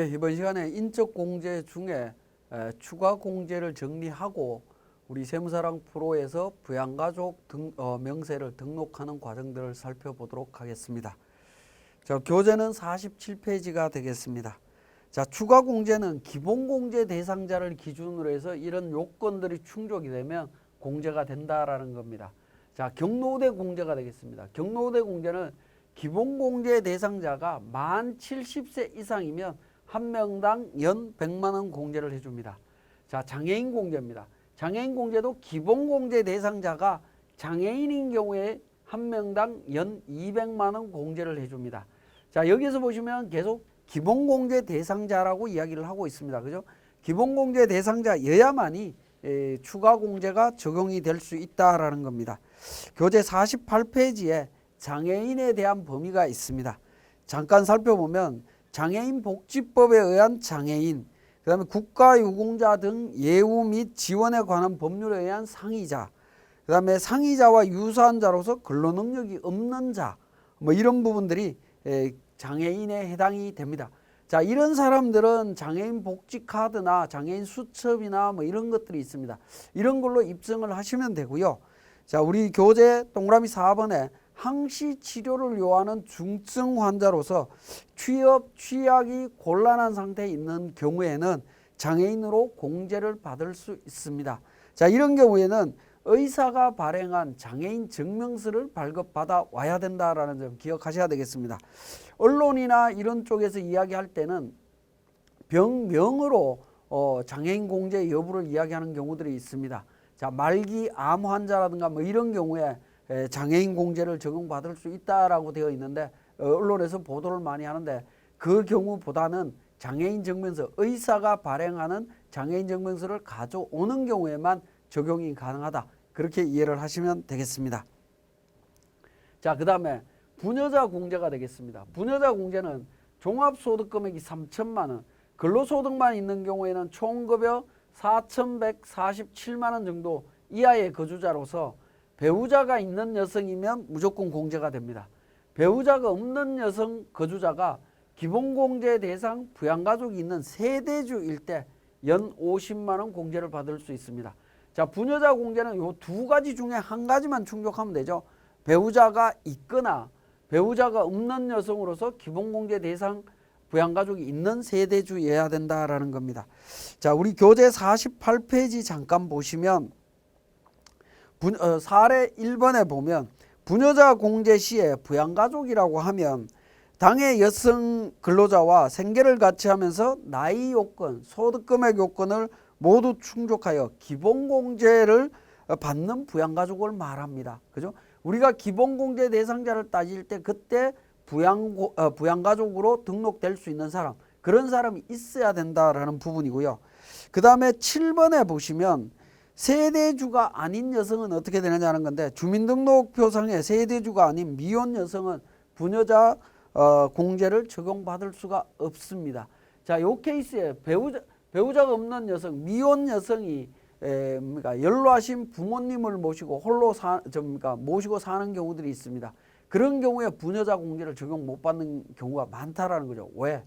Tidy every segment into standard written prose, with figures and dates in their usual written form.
이제 이번 시간에 인적 공제 중에 추가 공제를 정리하고 우리 세무사랑 프로에서 부양가족 명세를 등록하는 과정들을 살펴보도록 하겠습니다. 자, 교재는 47페이지가 되겠습니다. 자, 추가 공제는 기본 공제 대상자를 기준으로 해서 이런 요건들이 충족이 되면 공제가 된다라는 겁니다. 자, 경로우대 공제가 되겠습니다. 경로우대 공제는 기본 공제 대상자가 만 70세 이상이면 한 명당 연 100만 원 공제를 해줍니다. 자, 장애인 공제입니다. 장애인 공제도 기본 공제 대상자가 장애인인 경우에 한 명당 연 200만 원 공제를 해줍니다. 자, 여기서 보시면 계속 기본 공제 대상자라고 이야기를 하고 있습니다. 그죠? 기본 공제 대상자여야만이 추가 공제가 적용이 될 수 있다라는 겁니다. 교재 48페이지에 장애인에 대한 범위가 있습니다. 잠깐 살펴보면 장애인 복지법에 의한 장애인, 그 다음에 국가유공자 등 예우 및 지원에 관한 법률에 의한 상이자, 그 다음에 상이자와 유사한 자로서 근로능력이 없는 자, 뭐 이런 부분들이 장애인에 해당이 됩니다. 자, 이런 사람들은 장애인 복지 카드나 장애인 수첩이나 뭐 이런 것들이 있습니다. 이런 걸로 입증을 하시면 되고요. 자, 우리 교재 동그라미 4번에 항시 치료를 요하는 중증 환자로서 취업, 취약이 곤란한 상태에 있는 경우에는 장애인으로 공제를 받을 수 있습니다. 자, 이런 경우에는 의사가 발행한 장애인 증명서를 발급받아 와야 된다라는 점 기억하셔야 되겠습니다. 언론이나 이런 쪽에서 이야기할 때는 병명으로 장애인 공제 여부를 이야기하는 경우들이 있습니다. 자, 말기 암 환자라든가 뭐 이런 경우에 장애인 공제를 적용받을 수 있다라고 되어 있는데 언론에서 보도를 많이 하는데 그 경우보다는 장애인 증명서, 의사가 발행하는 장애인 증명서를 가져오는 경우에만 적용이 가능하다. 그렇게 이해를 하시면 되겠습니다. 자, 그 다음에 부녀자 공제가 되겠습니다. 부녀자 공제는 종합소득금액이 3천만 원, 근로소득만 있는 경우에는 총급여 4,147만 원 정도 이하의 거주자로서 배우자가 있는 여성이면 무조건 공제가 됩니다. 배우자가 없는 여성 거주자가 기본공제 대상 부양가족이 있는 세대주일 때 연 50만 원 공제를 받을 수 있습니다. 자, 부녀자 공제는 요 두 가지 중에 한 가지만 충족하면 되죠. 배우자가 있거나 배우자가 없는 여성으로서 기본공제 대상 부양가족이 있는 세대주여야 된다라는 겁니다. 자, 우리 교재 48페이지 잠깐 보시면 사례 1번에 보면 부녀자 공제 시에 부양가족이라고 하면 당해 여성 근로자와 생계를 같이 하면서 나이 요건, 소득금액 요건을 모두 충족하여 기본공제를 받는 부양가족을 말합니다. 그죠? 우리가 기본공제 대상자를 따질 때 그때 부양가족으로 등록될 수 있는 사람, 그런 사람이 있어야 된다라는 부분이고요. 그 다음에 7번에 보시면 세대주가 아닌 여성은 어떻게 되느냐는 건데 주민등록표상에 세대주가 아닌 미혼 여성은 부녀자 공제를 적용받을 수가 없습니다. 자, 이 케이스에 배우자가 없는 여성, 미혼 여성이 연로하신 부모님을 모시고 홀로 모시고 사는 경우들이 있습니다. 그런 경우에 부녀자 공제를 적용 못 받는 경우가 많다라는 거죠. 왜?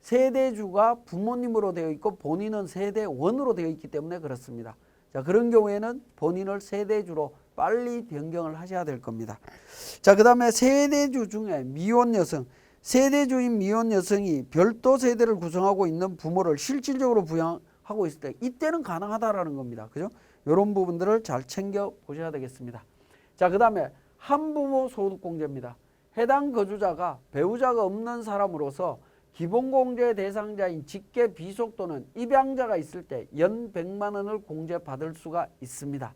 세대주가 부모님으로 되어 있고 본인은 세대원으로 되어 있기 때문에 그렇습니다. 자, 그런 경우에는 본인을 세대주로 빨리 변경을 하셔야 될 겁니다. 자, 그 다음에 세대주 중에 미혼 여성, 세대주인 미혼 여성이 별도 세대를 구성하고 있는 부모를 실질적으로 부양하고 있을 때 이때는 가능하다라는 겁니다. 그죠? 이런 부분들을 잘 챙겨 보셔야 되겠습니다. 자, 그 다음에 한부모 소득공제입니다. 해당 거주자가 배우자가 없는 사람으로서 기본공제 대상자인 직계 비속 또는 입양자가 있을 때 연 100만 원을 공제받을 수가 있습니다.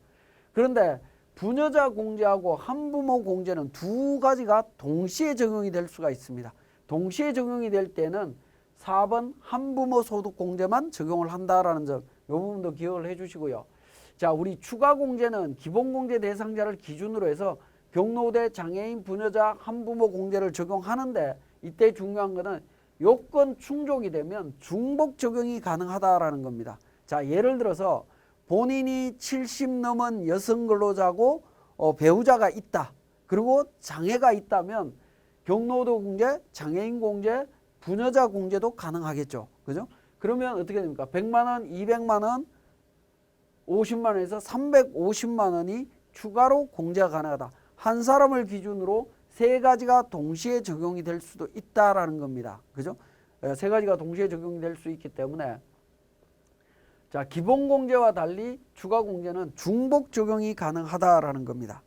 그런데 부녀자 공제하고 한부모 공제는 두 가지가 동시에 적용이 될 수가 있습니다. 동시에 적용이 될 때는 4번 한부모 소득 공제만 적용을 한다라는 점, 이 부분도 기억을 해 주시고요. 자, 우리 추가 공제는 기본 공제 대상자를 기준으로 해서 경로우대 장애인 부녀자 한부모 공제를 적용하는데 이때 중요한 것은 요건 충족이 되면 중복 적용이 가능하다라는 겁니다. 자, 예를 들어서 본인이 70 넘은 여성 근로자고 배우자가 있다. 그리고 장애가 있다면 경로우대 공제, 장애인 공제, 부녀자 공제도 가능하겠죠. 그죠? 그러면 어떻게 됩니까? 100만 원, 200만 원, 50만 원에서 350만 원이 추가로 공제가 가능하다. 한 사람을 기준으로 세 가지가 동시에 적용이 될 수도 있다라는 겁니다. 그죠? 세 가지가 동시에 적용이 될 수 있기 때문에 자, 기본 공제와 달리 추가 공제는 중복 적용이 가능하다라는 겁니다.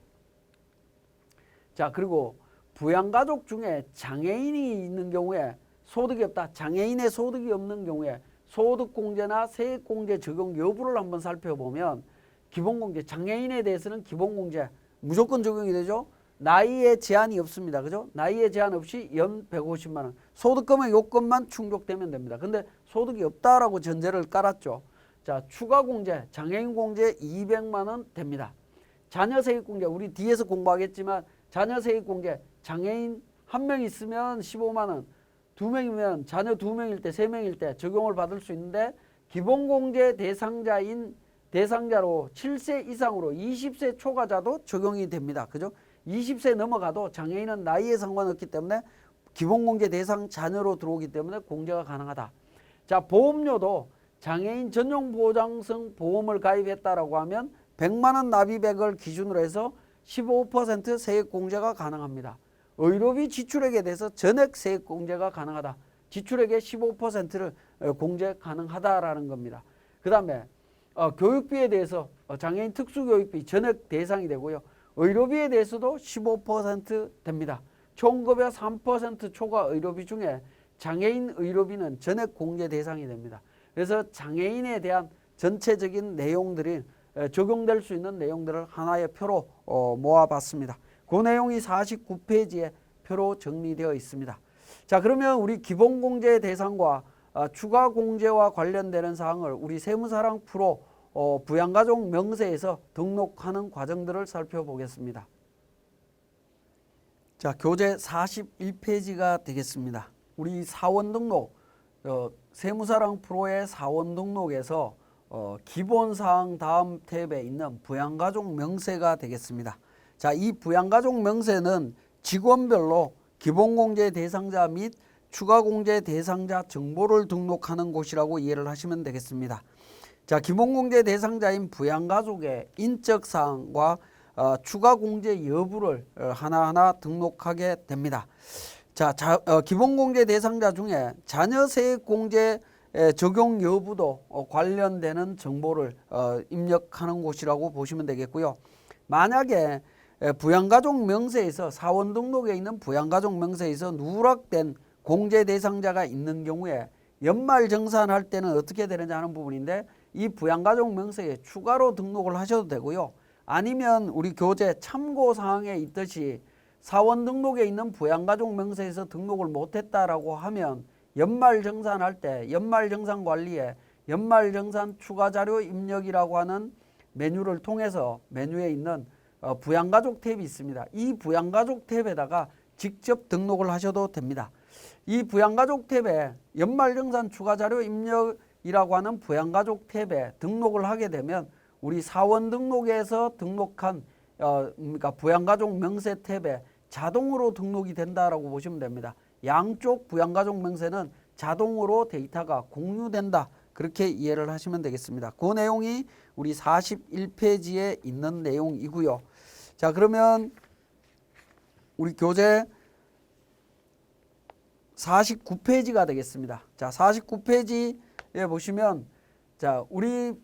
자, 그리고 부양가족 중에 장애인이 있는 경우에 소득이 없다. 장애인의 소득이 없는 경우에 소득공제나 세액공제 적용 여부를 한번 살펴보면 기본공제, 장애인에 대해서는 기본공제 무조건 적용이 되죠. 나이에 제한이 없습니다. 그죠? 나이에 제한 없이 연 150만 원. 소득금액 요건만 충족되면 됩니다. 근데 소득이 없다라고 전제를 깔았죠. 자, 추가공제, 장애인공제 200만 원 됩니다. 자녀세액공제, 우리 뒤에서 공부하겠지만 자녀세액공제, 장애인 1명 있으면 15만 원, 2명이면 자녀 2명일 때, 3명일 때 적용을 받을 수 있는데 기본공제 대상자로 7세 이상으로 20세 초과자도 적용이 됩니다. 그죠? 20세 넘어가도 장애인은 나이에 상관없기 때문에 기본공제 대상 자녀로 들어오기 때문에 공제가 가능하다. 자, 보험료도 장애인 전용보장성 보험을 가입했다라고 하면 100만 원 납입액을 기준으로 해서 15% 세액공제가 가능합니다. 의료비 지출액에 대해서 전액 세액공제가 가능하다. 지출액의 15%를 공제 가능하다라는 겁니다. 그 다음에 교육비에 대해서 장애인 특수교육비 전액 대상이 되고요. 의료비에 대해서도 15% 됩니다. 총급여 3% 초과 의료비 중에 장애인 의료비는 전액 공제 대상이 됩니다. 그래서 장애인에 대한 전체적인 내용들이 적용될 수 있는 내용들을 하나의 표로 모아봤습니다. 그 내용이 49페이지에 표로 정리되어 있습니다. 자, 그러면 우리 기본공제 대상과 추가공제와 관련되는 사항을 우리 세무사랑 프로 부양가족 명세에서 등록하는 과정들을 살펴보겠습니다. 자, 교재 41페이지가 되겠습니다. 우리 사원 등록, 세무사랑 프로의 사원 등록에서 기본사항 다음 탭에 있는 부양가족 명세가 되겠습니다. 자, 이 부양가족 명세는 직원별로 기본공제 대상자 및 추가공제 대상자 정보를 등록하는 곳이라고 이해를 하시면 되겠습니다. 자, 기본공제 대상자인 부양가족의 인적사항과 추가공제 여부를 하나하나 등록하게 됩니다. 자, 기본공제 대상자 중에 자녀세액공제 적용 여부도 관련되는 정보를 입력하는 곳이라고 보시면 되겠고요. 만약에 부양가족 명세에서 사원 등록에 있는 부양가족 명세에서 누락된 공제 대상자가 있는 경우에 연말정산할 때는 어떻게 되느냐 하는 부분인데 이 부양가족 명세에 추가로 등록을 하셔도 되고요. 아니면 우리 교재 참고사항에 있듯이 사원 등록에 있는 부양가족 명세에서 등록을 못했다라고 하면 연말정산할 때 연말정산관리에 연말정산 추가자료 입력이라고 하는 메뉴를 통해서 메뉴에 있는 부양가족 탭이 있습니다. 이 부양가족 탭에다가 직접 등록을 하셔도 됩니다. 이 부양가족 탭에 연말정산 추가자료 입력이라고 하는 부양가족 탭에 등록을 하게 되면 우리 사원 등록에서 등록한 그러니까 부양가족 명세 탭에 자동으로 등록이 된다라고 보시면 됩니다. 양쪽 부양가족 명세는 자동으로 데이터가 공유된다. 그렇게 이해를 하시면 되겠습니다. 그 내용이 우리 41페이지에 있는 내용이고요. 자, 그러면 우리 교재 49페이지가 되겠습니다. 자, 49페이지에 보시면 자, 우리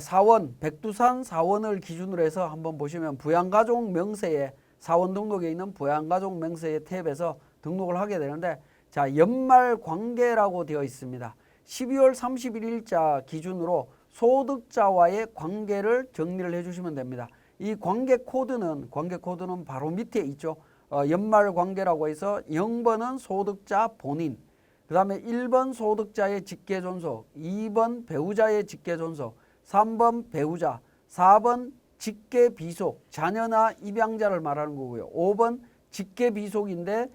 사원, 백두산 사원을 기준으로 해서 한번 보시면 부양가족 명세에 사원 등록에 있는 부양가족 명세의 탭에서 등록을 하게 되는데 자, 연말 관계라고 되어 있습니다. 12월 31일자 기준으로 소득자와의 관계를 정리를 해주시면 됩니다. 이 관계 코드는 바로 밑에 있죠. 연말 관계라고 해서 0번은 소득자 본인, 그 다음에 1번 소득자의 직계존속, 2번 배우자의 직계존속, 3번 배우자, 4번 직계비속, 자녀나 입양자를 말하는 거고요. 5번 직계비속인데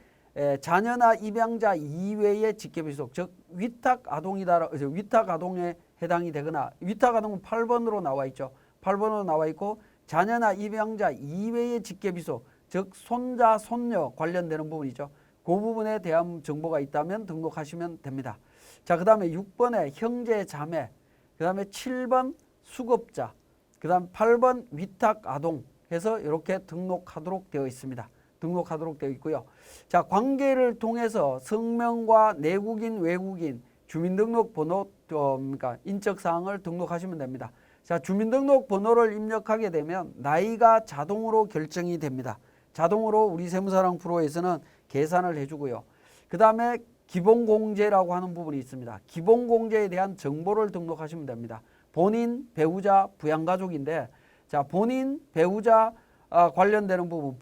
자녀나 입양자 이외의 직계비속, 즉 위탁아동이다, 위탁아동에 해당이 되거나 위탁아동은 8번으로 나와 있죠. 8번으로 나와 있고 자녀나 입양자 이외의 직계비속, 즉 손자, 손녀 관련되는 부분이죠. 그 부분에 대한 정보가 있다면 등록하시면 됩니다. 자, 그 다음에 6번에 형제 자매, 그 다음에 7번 수급자, 그 다음 8번 위탁 아동 해서 이렇게 등록하도록 되어 있습니다. 등록하도록 되어 있고요. 자, 관계를 통해서 성명과 내국인, 외국인, 주민등록번호, 그러니까 인적사항을 등록하시면 됩니다. 자, 주민등록번호를 입력하게 되면 나이가 자동으로 결정이 됩니다. 자동으로 우리 세무사랑 프로에서는 계산을 해주고요. 그 다음에 기본공제라고 하는 부분이 있습니다. 기본공제에 대한 정보를 등록하시면 됩니다. 본인, 배우자, 부양가족인데, 자, 본인, 배우자 관련되는 부분,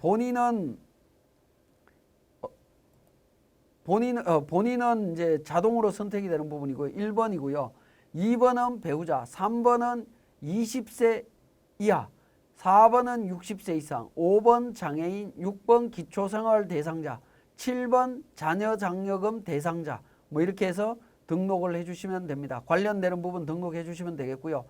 본인은 이제 자동으로 선택이 되는 부분이고요. 1번이고요. 2번은 배우자, 3번은 20세 이하, 4번은 60세 이상, 5번 장애인, 6번 기초생활 대상자, 7번 자녀 장려금 대상자, 뭐 이렇게 해서 등록을 해주시면 됩니다. 관련되는 부분 등록해 주시면 되겠고요.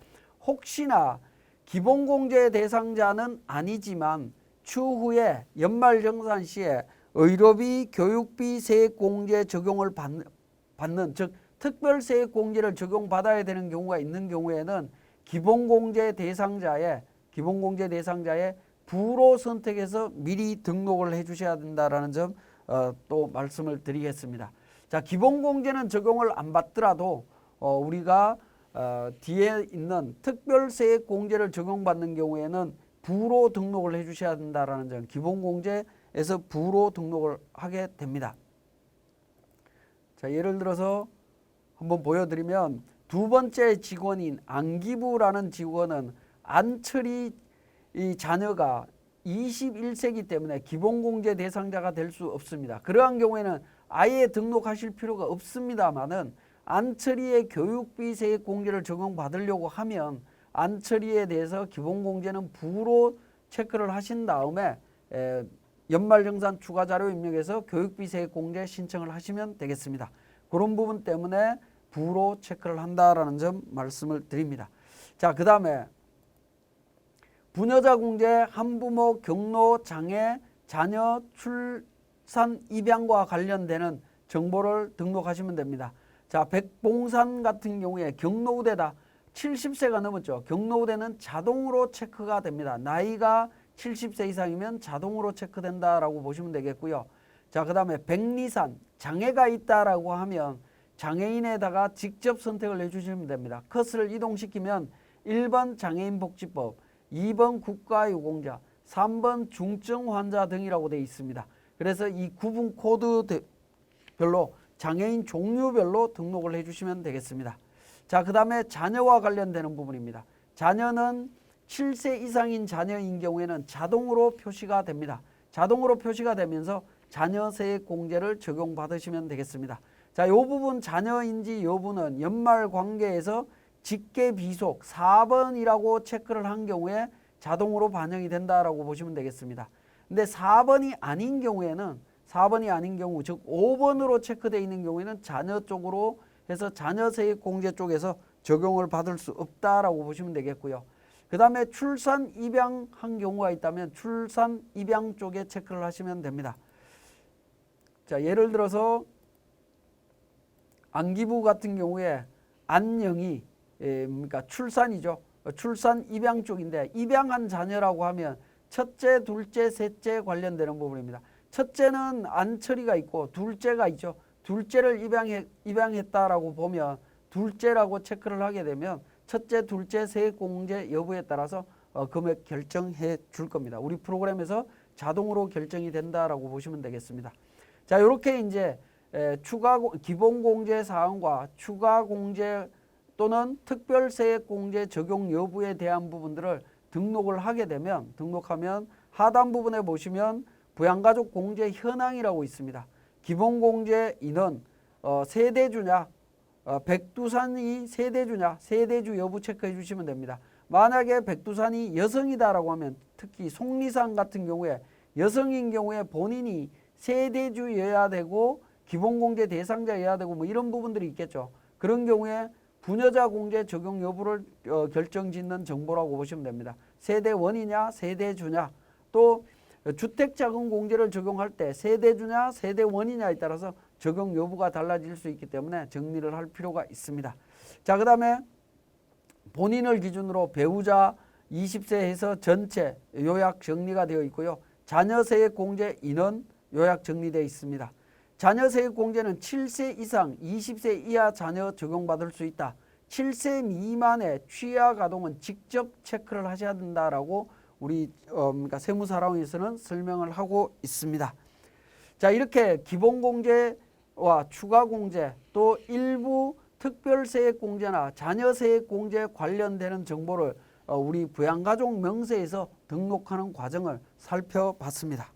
혹시나 기본공제 대상자는 아니지만 추후에 연말정산 시에 의료비, 교육비 세액공제 적용을 받는, 즉 특별세액공제를 적용받아야 되는 경우가 있는 경우에는 기본공제 대상자의 부로 선택해서 미리 등록을 해 주셔야 된다는 점 또 말씀을 드리겠습니다. 자, 기본공제는 적용을 안 받더라도 우리가 뒤에 있는 특별세액공제를 적용받는 경우에는 부로 등록을 해 주셔야 된다는 점, 기본공제에서 부로 등록을 하게 됩니다. 자, 예를 들어서 한번 보여드리면 두 번째 직원인 안기부라는 직원은 안철이 이 자녀가 21세기 때문에 기본공제 대상자가 될 수 없습니다. 그러한 경우에는 아예 등록하실 필요가 없습니다만은 안철이의 교육비 세액 공제를 적용받으려고 하면 안철이에 대해서 기본공제는 부로 체크를 하신 다음에 연말정산 추가자료 입력해서 교육비 세액 공제 신청을 하시면 되겠습니다. 그런 부분 때문에 부로 체크를 한다라는 점 말씀을 드립니다. 자, 그 다음에 부녀자 공제, 한부모 경로 장애, 자녀 출산 입양과 관련되는 정보를 등록하시면 됩니다. 자, 백봉산 같은 경우에 경로우대다 70세가 넘었죠. 경로우대는 자동으로 체크가 됩니다. 나이가 70세 이상이면 자동으로 체크된다라고 보시면 되겠고요. 자, 그 다음에 백리산 장애가 있다라고 하면 장애인에다가 직접 선택을 해주시면 됩니다. 컷을 이동시키면 1번 장애인복지법, 2번 국가유공자, 3번 중증 환자 등이라고 되어 있습니다. 그래서 이 구분 코드별로 장애인 종류별로 등록을 해주시면 되겠습니다. 자, 그 다음에 자녀와 관련되는 부분입니다. 자녀는 7세 이상인 자녀인 경우에는 자동으로 표시가 됩니다. 자동으로 표시가 되면서 자녀세액 공제를 적용받으시면 되겠습니다. 자, 이 부분 자녀인지 여부는 연말 관계에서 직계 비속 4번이라고 체크를 한 경우에 자동으로 반영이 된다라고 보시면 되겠습니다. 근데 4번이 아닌 경우에는 4번이 아닌 경우, 즉 5번으로 체크되어 있는 경우에는 자녀 쪽으로 해서 자녀세액 공제 쪽에서 적용을 받을 수 없다라고 보시면 되겠고요. 그 다음에 출산 입양한 경우가 있다면 출산 입양 쪽에 체크를 하시면 됩니다. 자, 예를 들어서 안기부 같은 경우에 안영이 그러니까 출산이죠. 출산 입양 쪽인데 입양한 자녀라고 하면 첫째, 둘째, 셋째 관련되는 부분입니다. 첫째는 안철이가 있고 둘째가 있죠. 둘째를 입양했다라고 보면 둘째라고 체크를 하게 되면 첫째, 둘째 세액공제 여부에 따라서 금액 결정해 줄 겁니다. 우리 프로그램에서 자동으로 결정이 된다라고 보시면 되겠습니다. 자, 이렇게 이제 기본공제 사항과 추가공제 또는 특별세액공제 적용 여부에 대한 부분들을 등록을 하게 되면 등록하면 하단 부분에 보시면 부양가족 공제 현황이라고 있습니다. 기본공제 인원 세대주냐 백두산이 세대주냐 세대주 여부 체크해 주시면 됩니다. 만약에 백두산이 여성이다라고 하면 특히 속리산 같은 경우에 여성인 경우에 본인이 세대주여야 되고 기본공제 대상자여야 되고 뭐 이런 부분들이 있겠죠. 그런 경우에 부녀자 공제 적용 여부를 결정짓는 정보라고 보시면 됩니다. 세대원이냐 세대주냐 또 주택자금공제를 적용할 때 세대주냐 세대원이냐에 따라서 적용 여부가 달라질 수 있기 때문에 정리를 할 필요가 있습니다. 자, 그 다음에 본인을 기준으로 배우자 20세 해서 전체 요약 정리가 되어 있고요. 자녀 세액 공제 인원 요약 정리되어 있습니다. 자녀 세액 공제는 7세 이상 20세 이하 자녀 적용받을 수 있다. 7세 미만의 취하 가동은 직접 체크를 하셔야 된다라고 우리 그러니까 세무사랑에서는 설명을 하고 있습니다. 자, 이렇게 기본공제와 추가공제 또 일부 특별세액공제나 자녀세액공제 관련되는 정보를 우리 부양가족 명세에서 등록하는 과정을 살펴봤습니다.